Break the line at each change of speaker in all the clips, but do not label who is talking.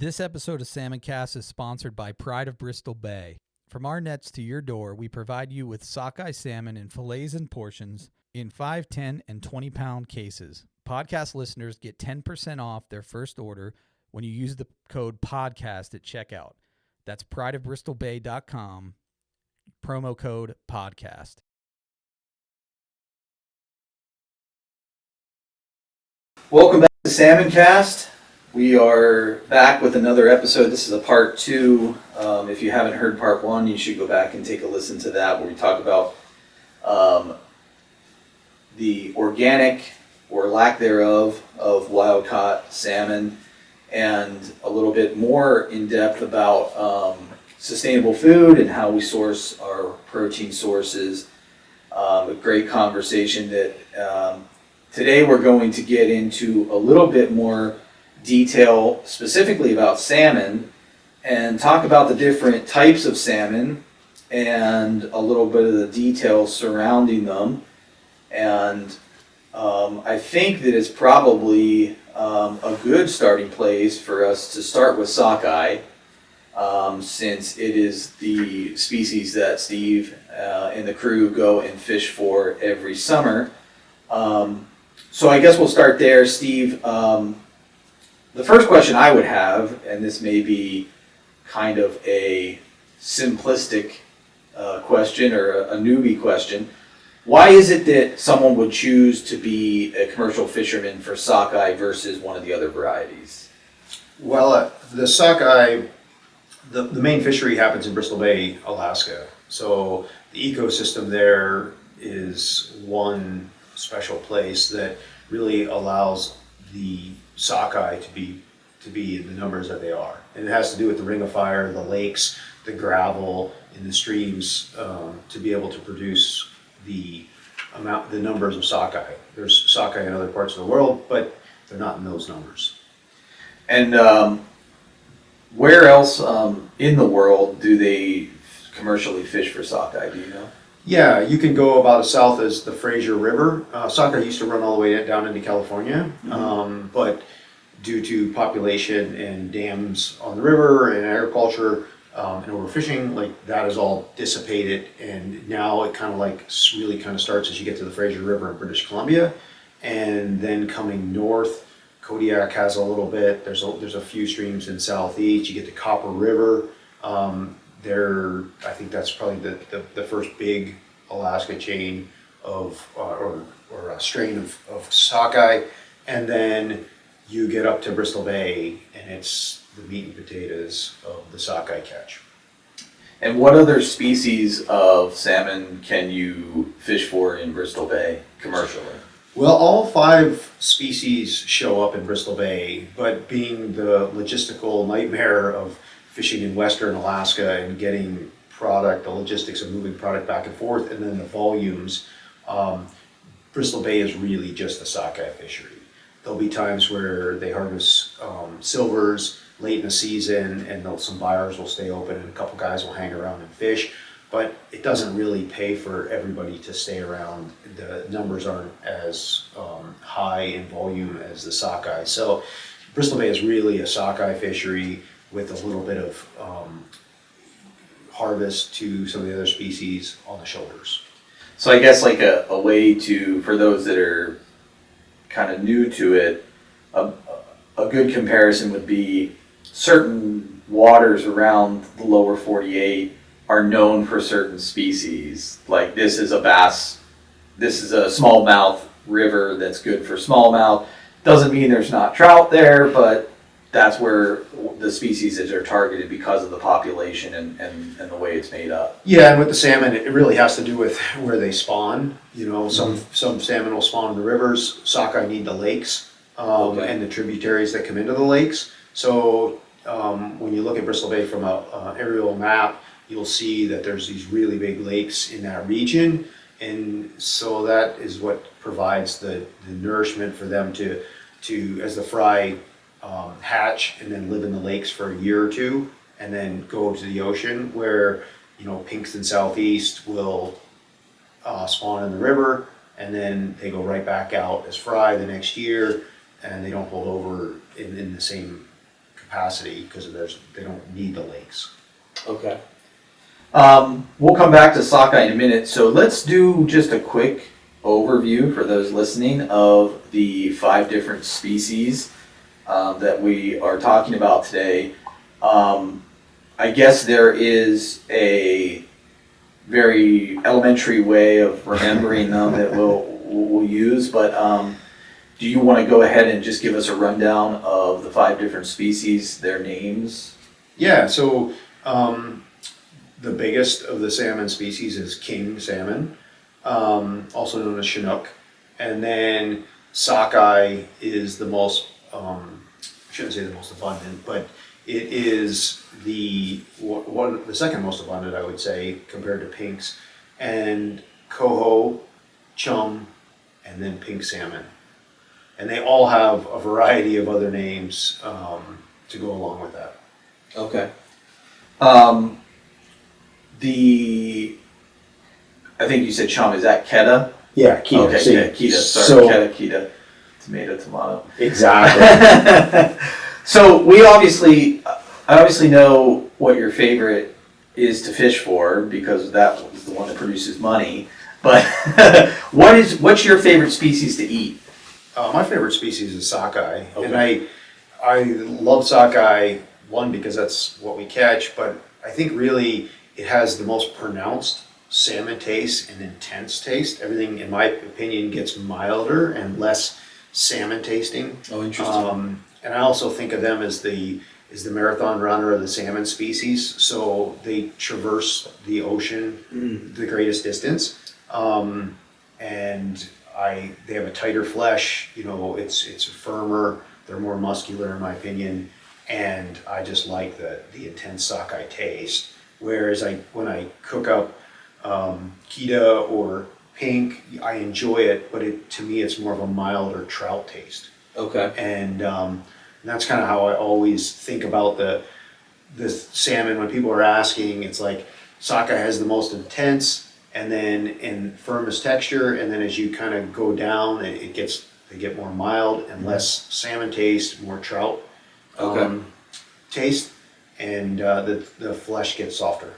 This episode of SalmonCast is sponsored by Pride of Bristol Bay. From our nets to your door, we provide you with sockeye salmon in fillets and portions in 5, 10, and 20-pound cases. Podcast listeners get 10% off their first order when you use the code PODCAST at checkout. That's prideofbristolbay.com, promo code PODCAST. Welcome back to SalmonCast. We are back with another episode. This is a part 2. If you haven't heard part 1, you should go back and take a listen to that, where we talk about the organic or lack thereof of wild-caught salmon, and a little bit more in depth about sustainable food and how we source our protein sources. A great conversation that today we're going to get into a little bit more detail specifically about salmon and talk about the different types of salmon and a little bit of the details surrounding them. And I think that it's probably a good starting place for us to start with sockeye, since it is the species that Steve and the crew go and fish for every summer. So I guess we'll start there. Steve, the first question I would have, and this may be kind of a simplistic question or a newbie question, why is it that someone would choose to be a commercial fisherman for sockeye versus one of the other varieties?
Well, the sockeye, the main fishery happens in Bristol Bay, Alaska. So the ecosystem there is one special place that really allows the sockeye to be in the numbers that they are. And it has to do with the ring of fire, the lakes, the gravel in the streams, to be able to produce the numbers of sockeye. There's sockeye in other parts of the world, but they're not in those numbers.
And where else in the world do they commercially fish for sockeye? Do you know?
Yeah, you can go about as south as the Fraser River. Sockeye used to run all the way down into California, but due to population and dams on the river and agriculture and overfishing, like that is all dissipated, and now it kind of like really kind of starts as you get to the Fraser River in British Columbia, and then coming north, Kodiak has a little bit. There's a few streams in southeast. You get to Copper River. I think that's probably the first big Alaska chain of or a strain of sockeye, and then you get up to Bristol Bay, and it's the meat and potatoes of the sockeye catch.
And what other species of salmon can you fish for in Bristol Bay commercially?
Well, all 5 species show up in Bristol Bay, but being the logistical nightmare of fishing in western Alaska and getting product, the logistics of moving product back and forth, and then the volumes, Bristol Bay is really just a sockeye fishery. There'll be times where they harvest silvers late in the season, and some buyers will stay open and a couple guys will hang around and fish, but it doesn't really pay for everybody to stay around. The numbers aren't as high in volume as the sockeye. So Bristol Bay is really a sockeye fishery with a little bit of harvest to some of the other species on the shoulders.
So I guess like a way to, for those that are kind of new to it, a good comparison would be certain waters around the lower 48 are known for certain species. Like this is a bass, this is a smallmouth river that's good for smallmouth. Doesn't mean there's not trout there, but that's where the species are targeted because of the population and the way it's made up.
Yeah, and with the salmon, it really has to do with where they spawn. You know, some salmon will spawn in the rivers. Sockeye need the lakes and the tributaries that come into the lakes. So when you look at Bristol Bay from an aerial map, you'll see that there's these really big lakes in that region. And so that is what provides the nourishment for them to as the fry hatch and then live in the lakes for a year or two and then go to the ocean, where, you know, pinks in southeast will spawn in the river and then they go right back out as fry the next year, and they don't hold over in the same capacity because they don't need the lakes.
Okay. We'll come back to sockeye in a minute. So let's do just a quick overview for those listening of the 5 different species that we are talking about today. I guess there is a very elementary way of remembering them that we'll use, but do you want to go ahead and just give us a rundown of the 5 different species, their names?
Yeah, so the biggest of the salmon species is king salmon, also known as Chinook. And then sockeye is the most, I shouldn't say the most abundant, but it is the second most abundant, I would say, compared to pinks. And coho, chum, and then pink salmon. And they all have a variety of other names to go along with that.
Okay. I think you said chum, is that keta?
Yeah, Kita.
Okay,
See,
keta, sorry,
so,
keta, tomato.
Exactly.
So I obviously know what your favorite is to fish for because that was the one that produces money. But what's your favorite species to eat?
My favorite species is sockeye,
Okay.
and I love sockeye, one, because that's what we catch, but I think really it has the most pronounced salmon taste and intense taste. Everything, in my opinion, gets milder and less salmon tasting.
Oh, interesting.
And I also think of them as the marathon runner of the salmon species. So they traverse the ocean the greatest distance, and they have a tighter flesh. It's firmer. They're more muscular, in my opinion, and I just like the intense sockeye taste. Whereas when I cook up Kita or pink, I enjoy it, but to me it's more of a milder trout taste.
Okay.
And that's kind of how I always think about the salmon when people are asking. It's like sockeye has the most intense, and then in firmest texture, and then as you kind of go down, they get more mild and less salmon taste, more trout taste, and the flesh gets softer.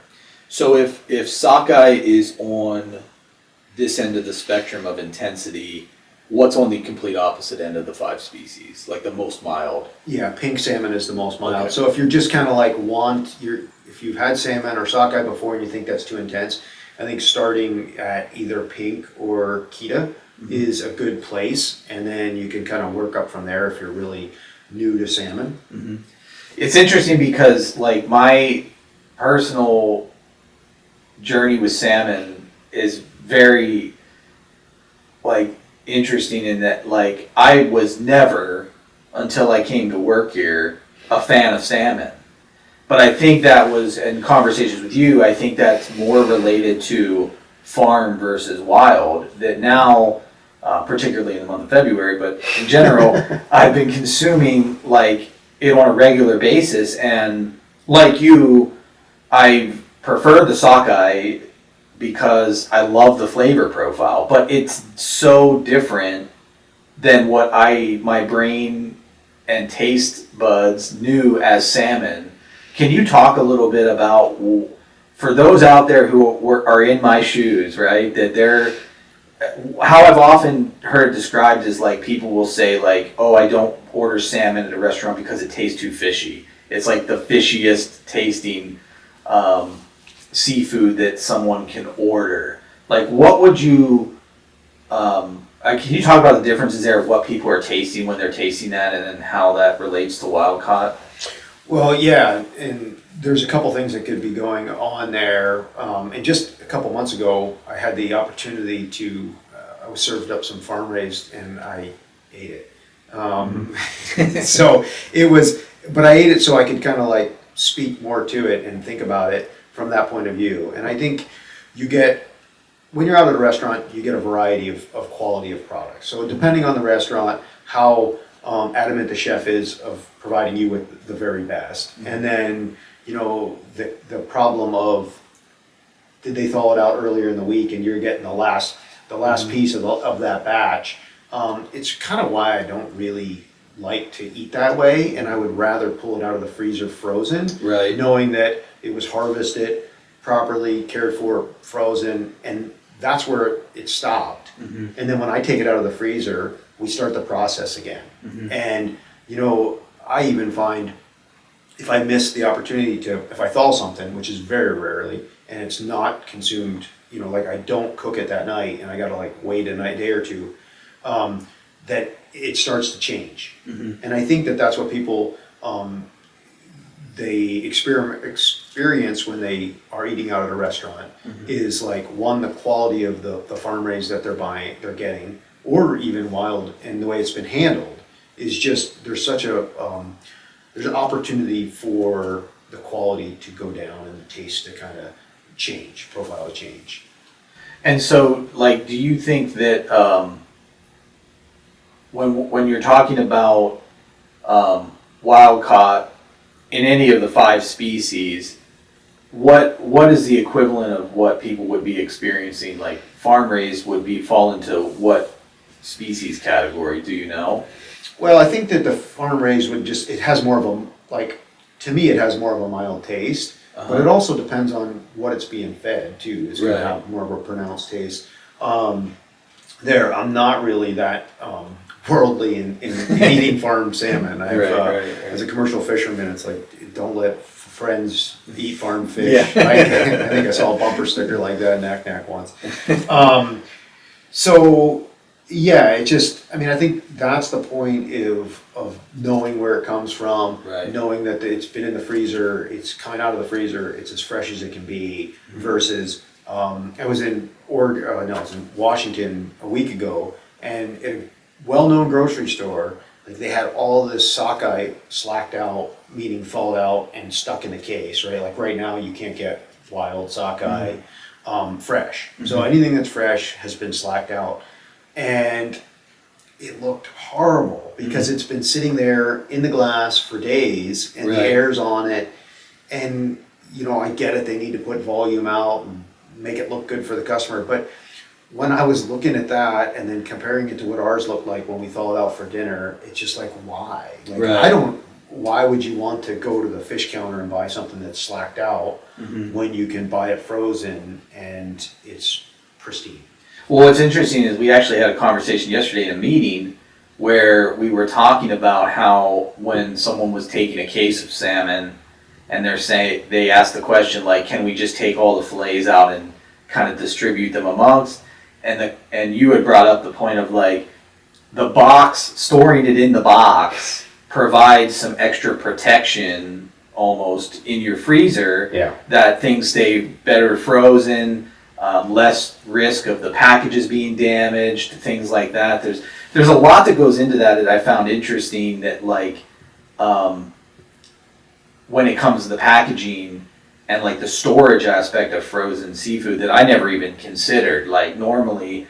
So if sockeye is on this end of the spectrum of intensity, what's on the complete opposite end of the 5 species, like the most mild?
Yeah, pink salmon is the most mild.
Okay.
So if you're just kind of like if you've had salmon or sockeye before and you think that's too intense, I think starting at either pink or Kita is a good place, and then you can kind of work up from there if you're really new to salmon.
Mm-hmm. It's interesting because like my personal journey with salmon is very like interesting in that like I was never, until I came to work here, a fan of salmon. But I think that was, in conversations with you, I think that's more related to farm versus wild, that now, particularly in the month of February, but in general, I've been consuming like it on a regular basis, and like you, I prefer the sockeye because I love the flavor profile, but it's so different than what my brain and taste buds knew as salmon. Can you talk a little bit about, for those out there who are in my shoes, right, that how I've often heard described as like people will say like, oh, I don't order salmon at a restaurant because it tastes too fishy. It's like the fishiest tasting seafood that someone can order. Like, what would you, can you talk about the differences there of what people are tasting when they're tasting that, and then how that relates to wild caught?
Well, yeah, and there's a couple things that could be going on there. And just a couple months ago, I had the opportunity I was served up some farm raised, and I ate it. So it was, but I ate it so I could kind of like speak more to it and think about it from that point of view. And I think when you're out at a restaurant, you get a variety of quality of products. So depending on the restaurant, how adamant the chef is of providing you with the very best. Mm-hmm. And then, the problem of, did they thaw it out earlier in the week and you're getting the last piece of that batch. It's kind of why I don't really like to eat that way, and I would rather pull it out of the freezer frozen,
Right.
knowing that it was harvested properly, cared for, frozen, and that's where it stopped.
Mm-hmm.
And then when I take it out of the freezer, we start the process again.
Mm-hmm.
And, I even find if I miss the opportunity if I thaw something, which is very rarely, and it's not consumed, like I don't cook it that night and I gotta like wait a day or two, that it starts to change.
Mm-hmm.
And I think that that's what people, they experience when they are eating out at a restaurant,
Mm-hmm.
is like, one, the quality of the farm raised that they're getting, or even wild, and the way it's been handled is just, there's such a, there's an opportunity for the quality to go down and the taste to kind of profile to change.
And so, like, do you think that when you're talking about wild caught in any of the 5 species, what is the equivalent of what people would be experiencing? Like, farm raised would fall into what species category? Do you know?
Well, I think that the farm raised it has more of a, to me, it has more of a mild taste, but it also depends on what it's being fed too. It's going to have more of a pronounced taste. I'm not really that worldly in eating farm salmon. As a commercial fisherman, it's like, don't let friends eat farm fish.
Yeah.
I think I saw a bumper sticker like that in Knack once. So yeah, I think that's the point of knowing where it comes from, knowing that it's been in the freezer, it's coming out of the freezer, it's as fresh as it can be, versus, I was in Washington a week ago, and in a well-known grocery store, like, they had all this sockeye slacked out, meaning thawed out and stuck in the case, right? Like right now you can't get wild sockeye fresh. Mm-hmm. So anything that's fresh has been slacked out. And it looked horrible because it's been sitting there in the glass for days, and the air's on it. And, I get it, they need to put volume out and make it look good for the customer. But when I was looking at that and then comparing it to what ours looked like when we thawed out for dinner, it's just like, why? Why would you want to go to the fish counter and buy something that's slacked out when you can buy it frozen and it's pristine?
Well, what's interesting is we actually had a conversation yesterday in a meeting where we were talking about how when someone was taking a case of salmon and they asked the question, like, can we just take all the fillets out and kind of distribute them amongst? And you had brought up the point of, like, the box, storing it in the box provides some extra protection almost in your freezer, that things stay better frozen. Less risk of the packages being damaged, things like that. There's a lot that goes into that I found interesting, that, like, when it comes to the packaging and, like, the storage aspect of frozen seafood that I never even considered. Like, normally,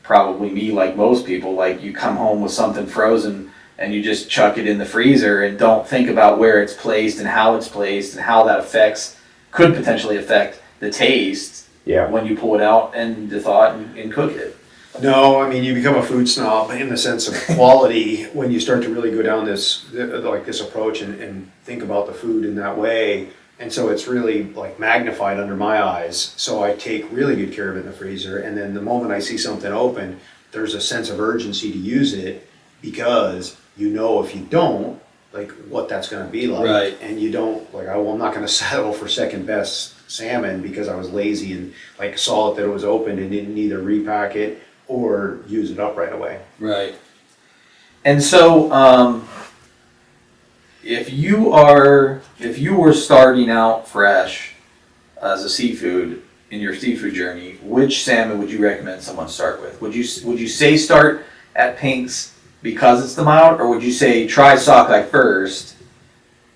probably me, like most people, like, you come home with something frozen and you just chuck it in the freezer and don't think about where it's placed and how it's placed and how that could potentially affect the taste. When you pull it out and thaw it and cook it.
No, I mean, you become a food snob in the sense of quality when you start to really go down this approach and think about the food in that way. And so it's really, like, magnified under my eyes. So I take really good care of it in the freezer. And then the moment I see something open, there's a sense of urgency to use it, because if you don't, like, what that's going to be like. Right. And you don't, like, I'm not going to settle for second best salmon because I was lazy and, like, saw that it was open and didn't either repack it or use it up right away. Right.
And so, if you were starting out fresh as a seafood in your seafood journey, which salmon would you recommend someone start with? Would you say start at pinks because it's the mild, or would you say try sockeye first,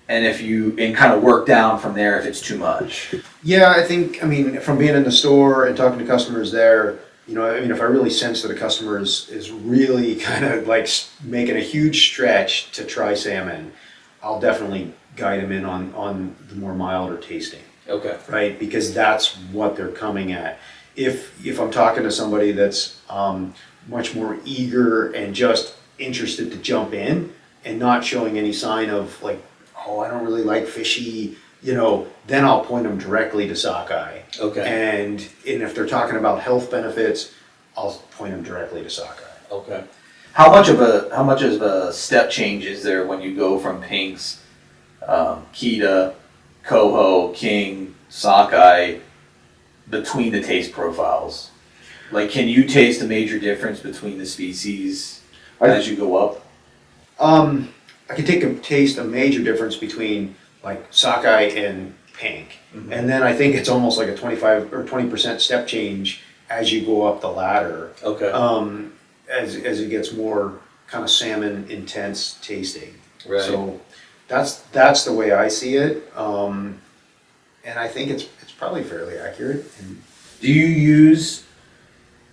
and kind of work down from there if it's too much?
Yeah, I think, from being in the store and talking to customers there, if I really sense that a customer is really kind of like making a huge stretch to try salmon, I'll definitely guide them in on the more milder tasting.
Okay.
Right, because that's what they're coming at. If I'm talking to somebody that's much more eager and just interested to jump in, and not showing any sign of like, oh, I don't really like fishy, then I'll point them directly to sockeye.
Okay.
And if they're talking about health benefits, I'll point them directly to sockeye.
Okay. How much of a step change is there when you go from pinks, Kita, coho, king, sockeye, between the taste profiles? Like, can you taste a major difference between the species as you go up?
I can taste a major difference between like sockeye and pink.
Mm-hmm.
And then I think it's almost like a 25 or 20% step change as you go up the ladder.
Okay.
As it gets more kind of salmon intense tasting.
Right.
So that's the way I see it. And I think it's probably fairly accurate. And
Do you use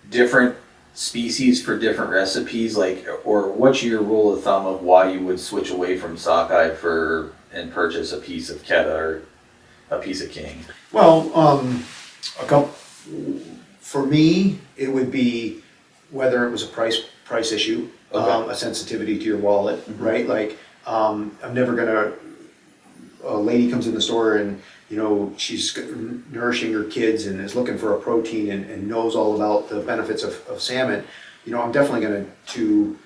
different species for different recipes, like, or what's your rule of thumb of why you would switch away from sockeye and purchase a piece of Keta or a piece of king?
well, for me, it would be whether it was a price issue,
Okay.
a sensitivity to your wallet,
Mhm.
right? Like, I'm never gonna. A lady comes in the store and she's nourishing her kids and is looking for a protein and knows all about the benefits of salmon. I'm definitely going to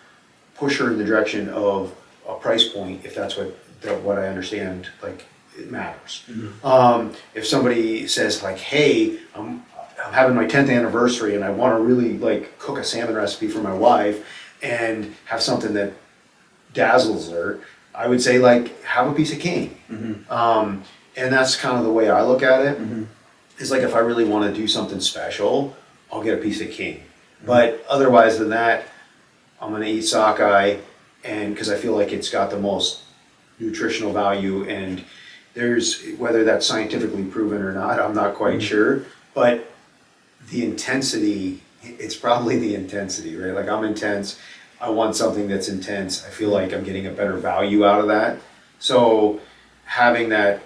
push her in the direction of a price point if that's what I understand like it matters.
Mm-hmm.
If somebody says like, hey, I'm having my 10th anniversary and I want to really like cook a salmon recipe for my wife and have something that dazzles her, I would say like have a piece of king.
Mm-hmm.
And that's kind of the way I look at it.
Mm-hmm.
Is like if I really want to do something special, I'll get a piece of king. But otherwise than that, I'm going to eat sockeye, and because I feel like it's got the most nutritional value. And there's whether that's scientifically proven or not, I'm not quite sure. But the intensity, it's probably the intensity, right? Like I'm intense. I want something that's intense. I feel like I'm getting a better value out of that. So having that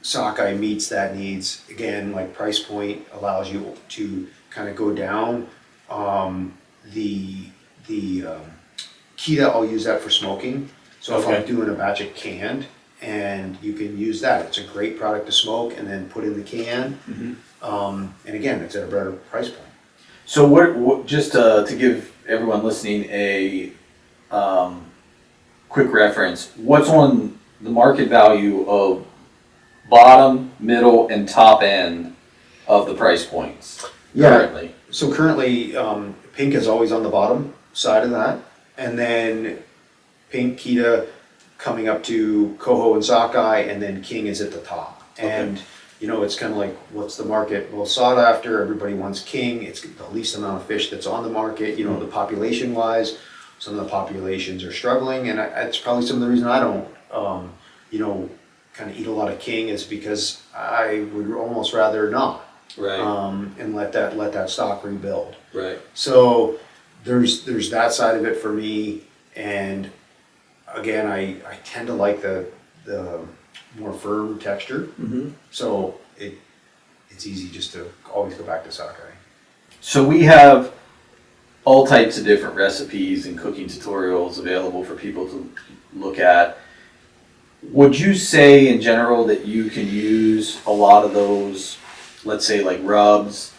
sockeye meets that needs, again, like price point allows you to kind of go down. The Kita, I'll use that for smoking. So if I'm doing a batch of canned, and you can use that. It's a great product to smoke and then put in the can.
Mm-hmm.
And again, it's at a better price point.
So what just to give everyone listening a quick reference, what's on the market value of bottom, middle, and top end of the price points currently?
So currently, pink is always on the bottom side of that, and then pink, Kita, coming up to coho and sockeye, and then king is at the top.
Okay.
And it's kind of like, what's the market most sought after? Everybody wants king. It's the least amount of fish that's on the market. The population wise, some of the populations are struggling, and it's probably some of the reason I don't, kind of eat a lot of king is because I would almost rather not.
Right.
And let that stock rebuild.
Right.
So there's that side of it for me, and again, I tend to like the more firm texture.
Mm-hmm.
So it's easy just to always go back to sockeye.
So we have all types of different recipes and cooking tutorials available for people to look at. Would you say in general that you can use a lot of those, let's say like rubs,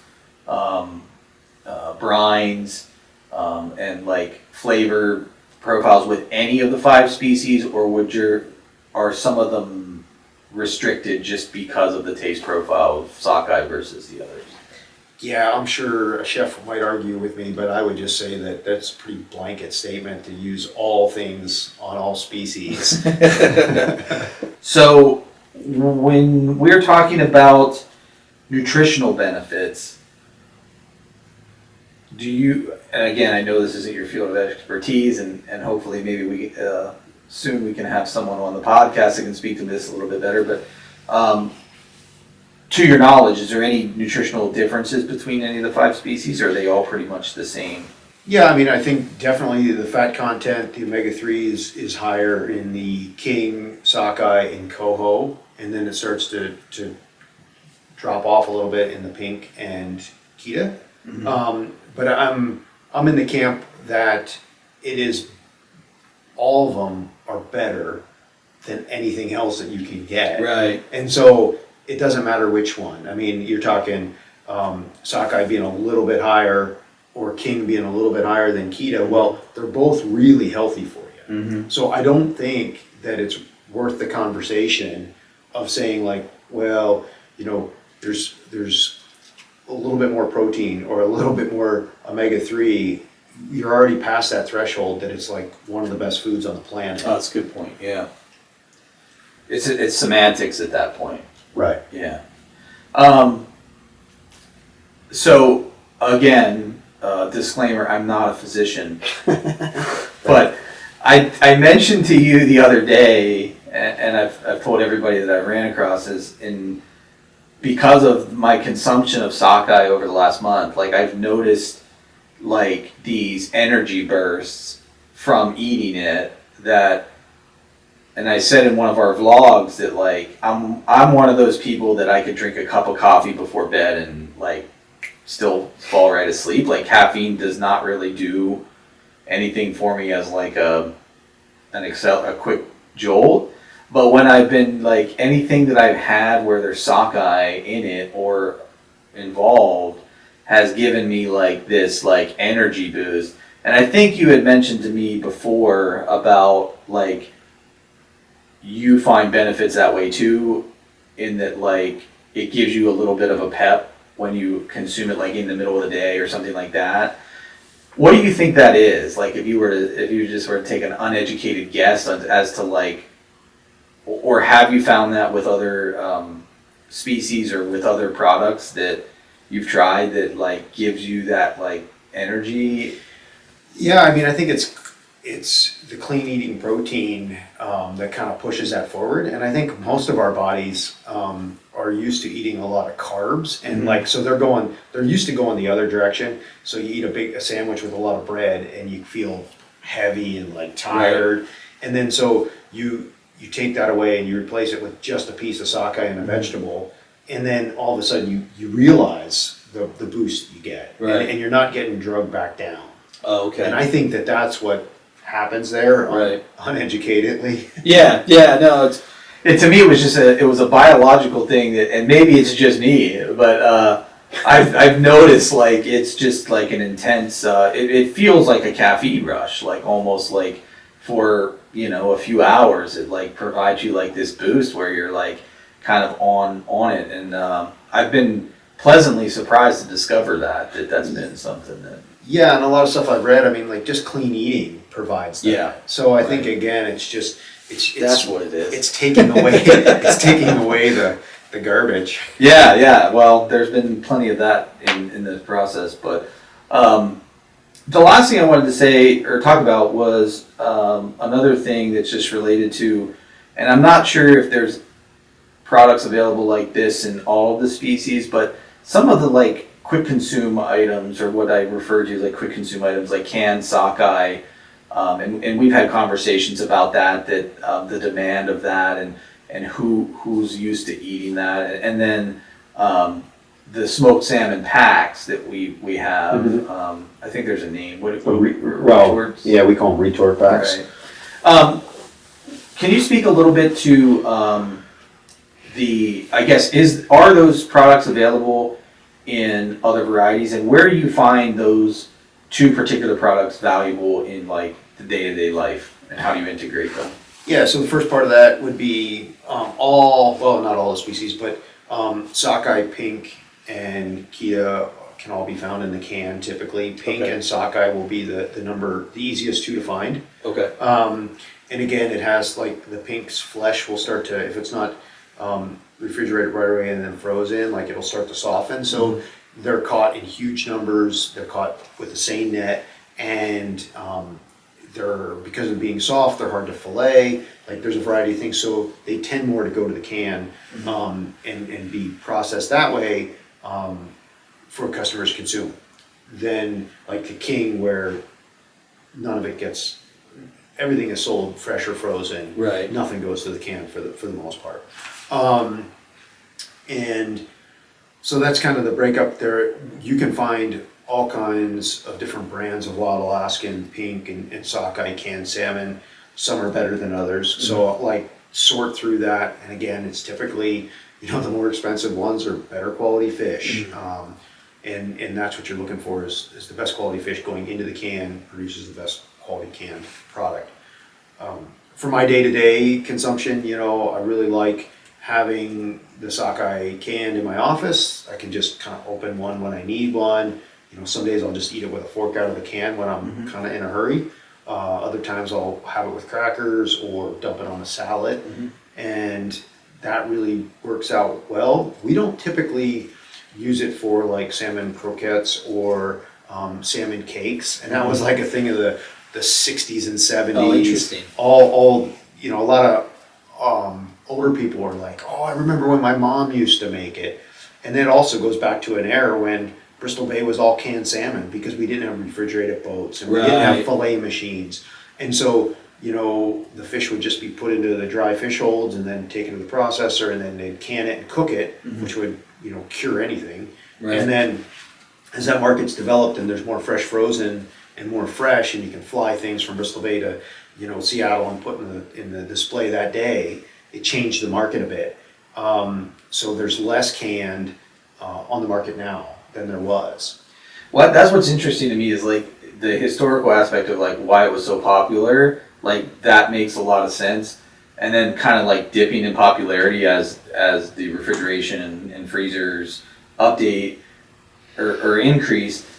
brines, and like flavor profiles with any of the 5 species, or are some of them restricted just because of the taste profile of sockeye versus the others?
Yeah, I'm sure a chef might argue with me, but I would just say that that's a pretty blanket statement to use all things on all species.
So when we're talking about nutritional benefits, and again, I know this isn't your field of expertise, and hopefully maybe soon we can have someone on the podcast that can speak to this a little bit better, but to your knowledge, is there any nutritional differences between any of the 5 species, or are they all pretty much the same?
Yeah, I mean, I think definitely the fat content, the omega-3 is higher in the king, sockeye, and coho, and then it starts to drop off a little bit in the pink and Kita.
Mm-hmm.
But I'm in the camp that it is all of them are better than anything else that you can get.
Right.
And so it doesn't matter which one. I mean, you're talking sockeye being a little bit higher or king being a little bit higher than Kita. Well, they're both really healthy for you.
Mm-hmm.
So I don't think that it's worth the conversation of saying like, well, you know, there's a little bit more protein or a little bit more omega-3. You're already past that threshold that it's like one of the best foods on the planet.
Oh, that's a good point. Yeah. It's semantics at that point.
Right.
Yeah. So again, disclaimer: I'm not a physician, but I mentioned to you the other day, and I've told everybody that I ran across is because of my consumption of sockeye over the last month, like I've noticed like these energy bursts from eating it that, and I said in one of our vlogs that like I'm one of those people that I could drink a cup of coffee before bed and like still fall right asleep. Like caffeine does not really do anything for me as like a quick jolt. But when I've been like anything that I've had where there's sockeye in it or involved has given me like this like energy boost. And I think you had mentioned to me before about like you find benefits that way too, in that like it gives you a little bit of a pep when you consume it like in the middle of the day or something like that. What do you think that is? Like if you just were to take an uneducated guess as to like, or have you found that with other species or with other products that you've tried that like gives you that like energy?
Yeah, I mean, I think it's the clean eating protein that kind of pushes that forward. And I think most of our bodies are used to eating a lot of carbs, and like so they're used to going the other direction. So you eat a sandwich with a lot of bread and you feel heavy and like tired. Right. And then so you take that away and you replace it with just a piece of sockeye and a vegetable, and then all of a sudden you realize the boost you get.
Right.
And you're not getting drugged back down.
Oh, okay.
And I think that's what happens there,
right,
uneducatedly.
Yeah, no, to me it was just a biological thing that, and maybe it's just me, but I've noticed like it's just like an intense. It feels like a caffeine rush, like almost like for a few hours. It like provides you like this boost where you're like kind of on it, and I've been pleasantly surprised to discover that's been something that.
Yeah, and a lot of stuff I've read, I mean, like just clean eating provides that.
Yeah.
So I think again, it's
that's what it is.
It's taking away the garbage.
Yeah. Well, there's been plenty of that in this process, but the last thing I wanted to say or talk about was another thing that's just related to, and I'm not sure if there's products available like this in all of the species, but some of the like quick consume items, or what I refer to as like quick consume items, like canned sockeye, and we've had conversations about that the demand of that and who's used to eating that, and then the smoked salmon packs that we have. Mm-hmm. I think there's a name. Retorts?
Yeah, we call them retort packs.
Right. Can you speak a little bit to are those products available in other varieties, and where do you find those two particular products valuable in like the day-to-day life, and how do you integrate them?
Yeah, so the first part of that would be not all the species, but sockeye, pink, and Kita can all be found in the can typically. Pink and sockeye will be the easiest two to find.
Okay.
And again, it has like the pink's flesh will start to, if it's not refrigerated right away and then frozen, like it'll start to soften. So they're caught in huge numbers. They're caught with the seine net, and they're, because of being soft, they're hard to fillet. Like there's a variety of things, so they tend more to go to the can and be processed that way for customers to consume. Than like the king, where none of it gets. Everything is sold fresh or frozen.
Right.
Nothing goes to the can for the most part. And so that's kind of the breakup there. You can find all kinds of different brands of wild Alaskan, pink, and sockeye canned salmon. some are better than others. So like sort through that, and again, it's typically, the more expensive ones are better quality fish. And that's what you're looking for is the best quality fish going into the can produces the best quality canned product. For my day-to-day consumption, I really like having the sockeye canned in my office. I can just kind of open one when I need one. Some days I'll just eat it with a fork out of the can when I'm kind of in a hurry. Other times I'll have it with crackers or dump it on a salad. And that really works out well. We don't typically use it for like salmon croquettes or salmon cakes. And that was like a thing of the 60s and 70s.
Oh, interesting.
All a lot of older people are like, oh, I remember when my mom used to make it. And then it also goes back to an era when Bristol Bay was all canned salmon because we didn't have refrigerated boats and we didn't have fillet machines. And so, the fish would just be put into the dry fish holds and then taken to the processor, and then they'd can it and cook it, which would, cure anything. And then as that market's developed and there's more fresh frozen and more fresh, and you can fly things from Bristol Bay to, Seattle and put in the display that day, it changed the market a bit. So there's less canned on the market now than there was.
Well, that's what's interesting to me is like the historical aspect of like why it was so popular. Like that makes a lot of sense, and then kind of like dipping in popularity as the refrigeration and freezers update or increase.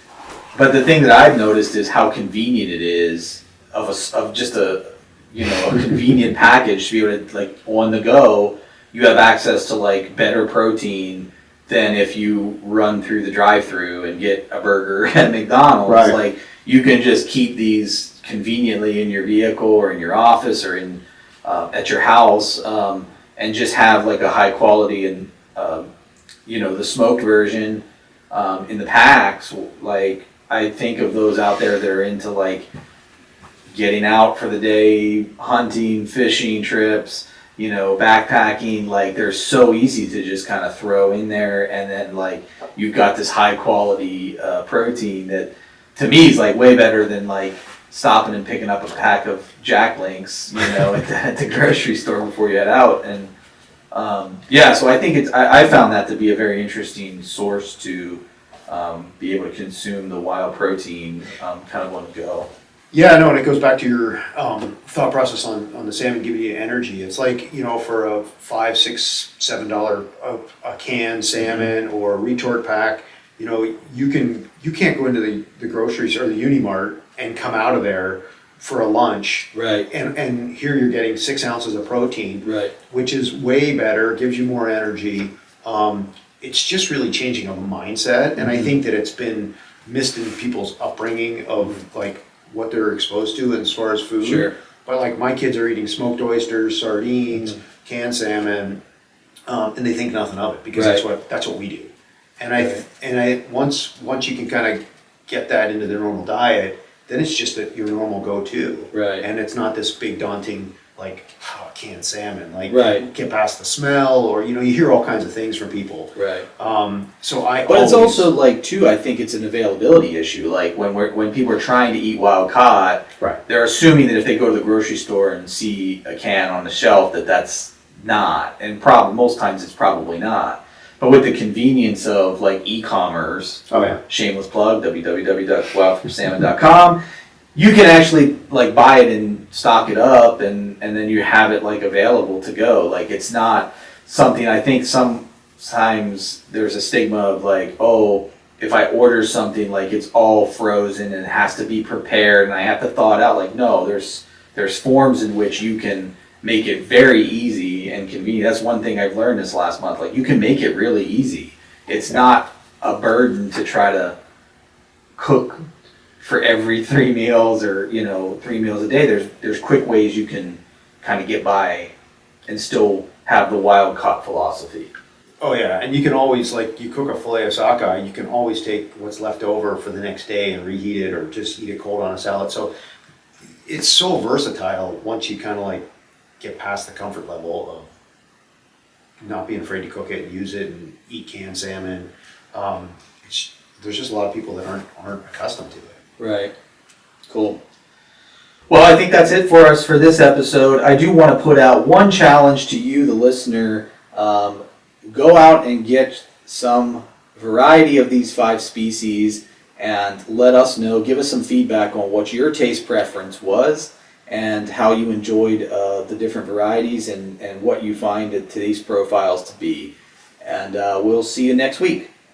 But the thing that I've noticed is how convenient it is of just a convenient package to be able to like on the go. You have access to like better protein than if you run through the drive-through and get a burger at McDonald's.
Right.
Like you can just keep these conveniently in your vehicle or in your office or in at your house, and just have like a high quality and the smoked version in the packs. Like I think of those out there that are into like getting out for the day, hunting, fishing trips, backpacking. Like they're so easy to just kind of throw in there, and then like you've got this high quality protein that to me is like way better than like stopping and picking up a pack of Jack Links, at the grocery store before you head out. And so I think I found that to be a very interesting source to be able to consume the wild protein kind of on the go.
Yeah, no, and it goes back to your thought process on the salmon giving you energy. It's like, for a $5, $6, $7 a can salmon or a retort pack, you can't go into the groceries or the Unimart and come out of there for a lunch.
Right.
And here you're getting 6 ounces of protein.
Right.
Which is way better, gives you more energy. It's just really changing a mindset, and I think that it's been missed in people's upbringing of like what they're exposed to as far as food.
Sure.
But like my kids are eating smoked oysters, sardines, canned salmon, and they think nothing of it because that's what we do. And I once you can kind of get that into their normal diet, then it's just your normal go-to. Right. And it's not this big daunting like canned salmon, like get past the smell, or you hear all kinds of things from people. Right. But
it's also like too, I think it's an availability issue. Like when people are trying to eat wild caught, they're assuming that if they go to the grocery store and see a can on the shelf that's not, and most times it's probably not. But with the convenience of like e-commerce, shameless plug, www.wildforsalmon.com, you can actually like buy it and stock it up, and then you have it like available to go. Like it's not something, I think sometimes there's a stigma of like, oh, if I order something like it's all frozen and it has to be prepared and I have to thaw it out. Like no, there's forms in which you can make it very easy and convenient. That's one thing I've learned this last month. Like you can make it really easy. It's not a burden to try to cook for every 3 meals or 3 meals a day. There's quick ways you can kind of get by and still have the wild caught philosophy.
Oh yeah, and you can always, like, you cook a fillet of sockeye, you can always take what's left over for the next day and reheat it, or just eat it cold on a salad. So it's so versatile once you kind of like get past the comfort level of not being afraid to cook it and use it and eat canned salmon. There's just a lot of people that aren't accustomed to it.
Right. Cool. Well, I think that's it for us for this episode. I do want to put out one challenge to you, the listener. Go out and get some variety of these 5 species and let us know, give us some feedback on what your taste preference was and how you enjoyed the different varieties and what you find today's profiles to be. And we'll see you next week.